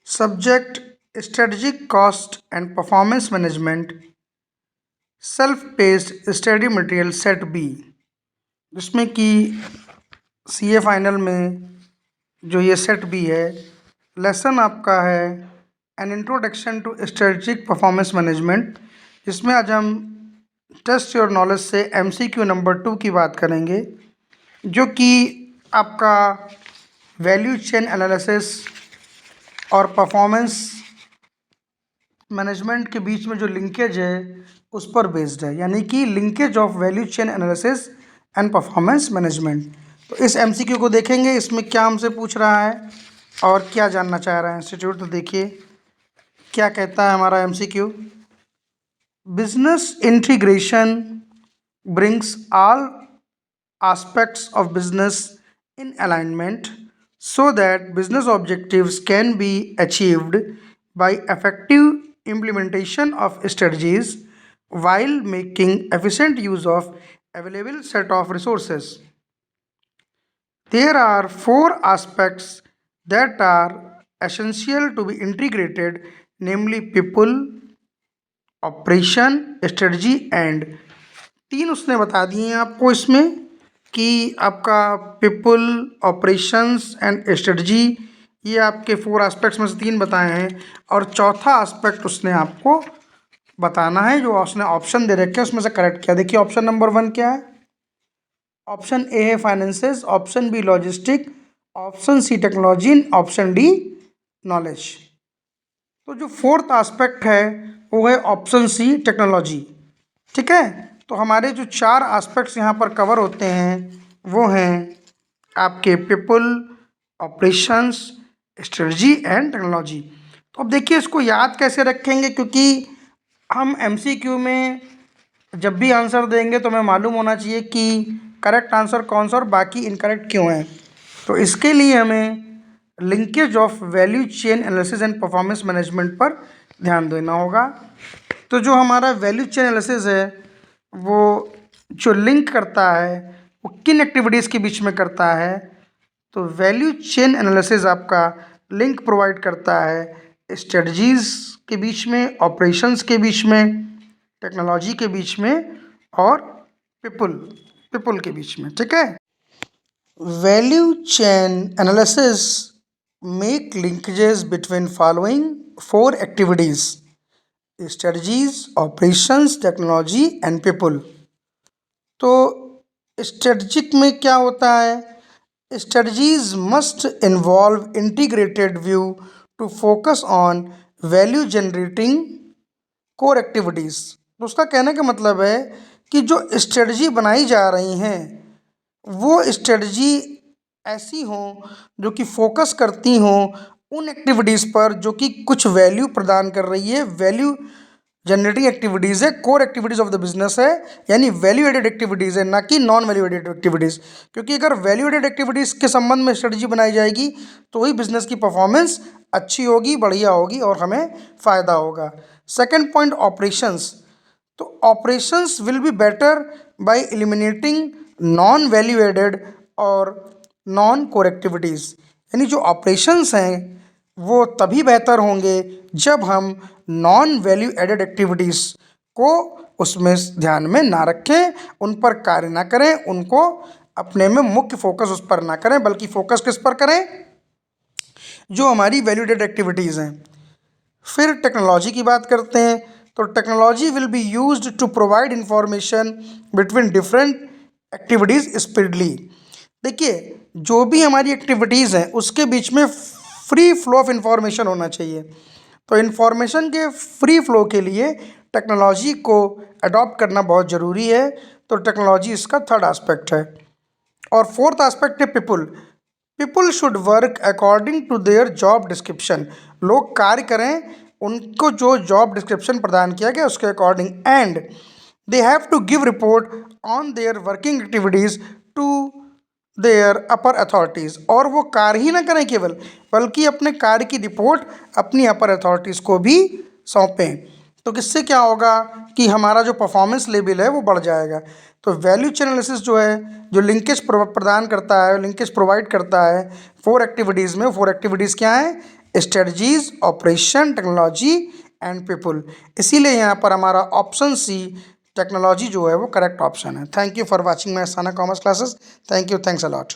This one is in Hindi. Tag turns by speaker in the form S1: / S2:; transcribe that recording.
S1: Subject strategic cost and performance management self paced study material set B, जिसमें कि सीए फाइनल में जो ये सेट बी है, लेसन आपका है an introduction to strategic performance management, जिसमें आज हम टेस्ट योर नॉलेज से एमसीक्यू नंबर 2 की बात करेंगे, जो कि आपका वैल्यू चेन एनालिसिस और परफॉर्मेंस मैनेजमेंट के बीच में जो लिंकेज है उस पर बेस्ड है, यानी कि linkage of value chain analysis and performance management. तो इस एमसीक्यू को देखेंगे, इसमें क्या हमसे पूछ रहा है और क्या जानना चाह रहा है इंस्टीट्यूट। तो देखिए क्या कहता है हमारा MCQ. Business integration brings all aspects of business in alignment so that business objectives can be achieved by effective implementation of strategies while making efficient use of available set of resources. There are four aspects that are essential to be integrated, namely people, operation, strategy and. तीन उसने बता दिए हैं आपको इसमें कि आपका पीपल, ऑपरेशंस एंड स्ट्रेटजी, ये आपके 4 एस्पेक्ट्स में से 3 बताए हैं, और चौथा एस्पेक्ट उसने आपको बताना है जो उसने ऑप्शन दे रखे हैं उसमें से करेक्ट किया। देखिए ऑप्शन नंबर 1 क्या है। ऑप्शन ए है finances, option B logistic, option C technology, option D knowledge. तो जो 4th एस्पेक्ट है वो है ऑप्शन सी टेक्नोलॉजी। ठीक है, तो हमारे जो 4 एस्पेक्ट्स यहाँ पर कवर होते हैं वो हैं आपके people, operations, strategy and technology. तो अब देखिए इसको याद कैसे रखेंगे, क्योंकि हम एमसीक्यू में जब भी आंसर देंगे तो हमें मालूम होना चाहिए कि करेक्ट आंसर कौन सा और बाकी इनकरेक्ट क्यों है। तो इसके लिए हमें linkage of value chain analysis and performance management पर ध्यान देना होगा। तो जो हमारा वैल्यू चेन एनालिसिस है वो जो लिंक करता है वो किन एक्टिविटीज़ के बीच में करता है। तो वैल्यू चेन एनालिसिस आपका लिंक प्रोवाइड करता है स्ट्रेटजीज़ के बीच में, ऑपरेशंस के बीच में, टेक्नोलॉजी के बीच में और पीपल के बीच में। ठीक है, value chain analysis make linkages between following 4 activities: strategies, operations, technology and people. तो स्ट्रेटजिक में क्या होता है, strategies must involve integrated view to focus on value generating core activities. तो उसका कहने का मतलब है कि जो स्ट्रेटजी बनाई जा रही हैं वो स्ट्रेटजी ऐसी हों जो कि फोकस करती हों उन एक्टिविटीज़ पर जो कि कुछ वैल्यू प्रदान कर रही है, वैल्यू जनरेटिंग एक्टिविटीज़ है, core activities of the business है, यानी वैल्यू एडेड एक्टिविटीज़ है, ना कि नॉन वैल्यू एडेड एक्टिविटीज़। क्योंकि अगर वैल्यू एडेड एक्टिविटीज़ के संबंध में स्ट्रेटजी बनाई जाएगी तो ही बिजनेस की परफॉर्मेंस अच्छी होगी, बढ़िया होगी और हमें फ़ायदा होगा। Second point, operations. तो operations will be better by eliminating non value added और नॉन कोर एक्टिविटीज़, यानी जो ऑपरेशंस हैं वो तभी बेहतर होंगे जब हम नॉन वैल्यू एडेड एक्टिविटीज़ को उसमें ध्यान में ना रखें, उन पर कार्य ना करें, उनको अपने में मुख्य फोकस उस पर ना करें, बल्कि फोकस किस पर करें, जो हमारी वैल्यू एडेड एक्टिविटीज़ हैं। फिर टेक्नोलॉजी की बात करते हैं, तो technology will be used to provide information between different activities speedily. देखिए जो भी हमारी एक्टिविटीज़ हैं उसके बीच में फ्री फ्लो ऑफ इंफॉर्मेशन होना चाहिए। तो इन्फॉर्मेशन के फ्री फ्लो के लिए टेक्नोलॉजी को अडॉप्ट करना बहुत ज़रूरी है। तो टेक्नोलॉजी इसका 3rd एस्पेक्ट है। और 4th एस्पेक्ट है people. People should work according to their job description. लोग कार्य करें उनको जो जॉब डिस्क्रिप्शन प्रदान किया गया उसके according, and they have to give report on their working activities to their upper authorities. और वो कार्य ही ना करें केवल, बल्कि अपने कार्य की रिपोर्ट अपनी अपर अथॉरिटीज़ को भी सौंपें। तो किससे क्या होगा कि हमारा जो परफॉर्मेंस लेवल है वो बढ़ जाएगा। तो वैल्यू चेन एनालिसिस जो है, जो लिंकेज प्रदान करता है, लिंकेज प्रोवाइड करता है 4 एक्टिविटीज़ में। 4 एक्टिविटीज़ क्या हैं, strategies, operation, technology and people. इसीलिए यहाँ पर हमारा ऑप्शन सी टेक्नोलॉजी जो है वो करेक्ट ऑप्शन है। Thank you for watching my Sana commerce classes. Thank you, thanks a lot.